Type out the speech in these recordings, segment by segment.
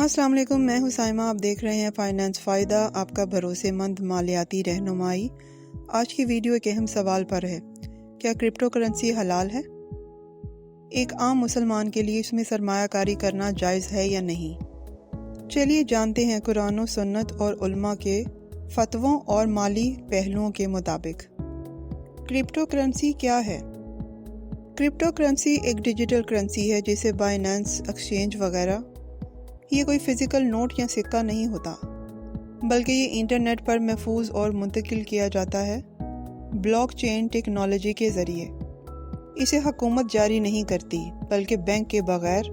السلام علیکم، میں حسائمہ، آپ دیکھ رہے ہیں فائنانس فائدہ، آپ کا بھروسے مند مالیاتی رہنمائی۔ آج کی ویڈیو ایک اہم سوال پر ہے، کیا کرپٹو کرنسی حلال ہے؟ ایک عام مسلمان کے لیے اس میں سرمایہ کاری کرنا جائز ہے یا نہیں؟ چلیے جانتے ہیں قرآن و سنت اور علماء کے فتووں اور مالی پہلوؤں کے مطابق۔ کرپٹو کرنسی کیا ہے؟ کرپٹو کرنسی ایک ڈیجیٹل کرنسی ہے جسے بائنانس ایکسچینج وغیرہ، یہ کوئی فزیکل نوٹ یا سکہ نہیں ہوتا، بلکہ یہ انٹرنیٹ پر محفوظ اور منتقل کیا جاتا ہے بلاک چین ٹیکنالوجی کے ذریعے۔ اسے حکومت جاری نہیں کرتی، بلکہ بینک کے بغیر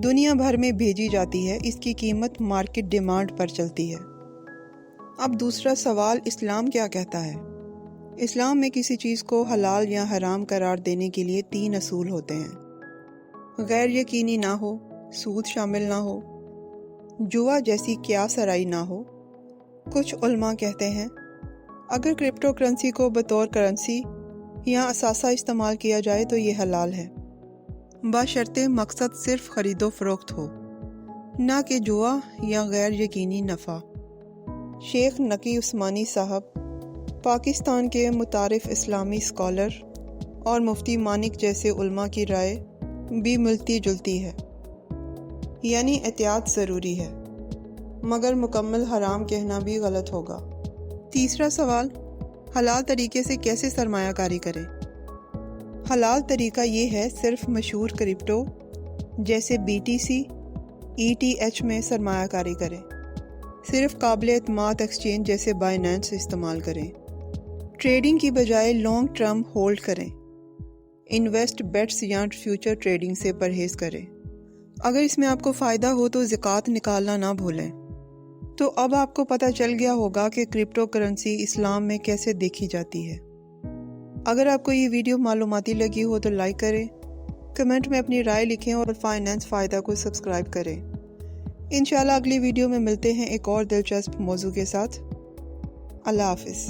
دنیا بھر میں بھیجی جاتی ہے۔ اس کی قیمت مارکیٹ ڈیمانڈ پر چلتی ہے۔ اب دوسرا سوال، اسلام کیا کہتا ہے؟ اسلام میں کسی چیز کو حلال یا حرام قرار دینے کے لیے 3 اصول ہوتے ہیں۔ غیر یقینی نہ ہو، سود شامل نہ ہو، جوا جیسی قیاس آرائی نہ ہو۔ کچھ علماء کہتے ہیں اگر کرپٹو کرنسی کو بطور کرنسی یا اثاثہ استعمال کیا جائے تو یہ حلال ہے، بشرطے مقصد صرف خرید و فروخت ہو، نہ کہ جوا یا غیر یقینی نفع۔ شیخ نقی عثمانی صاحب، پاکستان کے متعارف اسلامی اسکالر، اور مفتی مانک جیسے علماء کی رائے بھی ملتی جلتی ہے، یعنی احتیاط ضروری ہے، مگر مکمل حرام کہنا بھی غلط ہوگا۔ تیسرا سوال، حلال طریقے سے کیسے سرمایہ کاری کریں؟ حلال طریقہ یہ ہے صرف مشہور کرپٹو جیسے BTC، ETH میں سرمایہ کاری کریں، صرف قابل اعتماد ایکسچینج جیسے بائنانس استعمال کریں، ٹریڈنگ کی بجائے لانگ ٹرم ہولڈ کریں، انویسٹ بیٹس یا فیوچر ٹریڈنگ سے پرہیز کریں۔ اگر اس میں آپ کو فائدہ ہو تو زکوٰۃ نکالنا نہ بھولیں۔ تو اب آپ کو پتہ چل گیا ہوگا کہ کرپٹو کرنسی اسلام میں کیسے دیکھی جاتی ہے۔ اگر آپ کو یہ ویڈیو معلوماتی لگی ہو تو لائک کریں، کمنٹ میں اپنی رائے لکھیں اور فائنانس فائدہ کو سبسکرائب کریں۔ انشاءاللہ اگلی ویڈیو میں ملتے ہیں ایک اور دلچسپ موضوع کے ساتھ۔ اللہ حافظ۔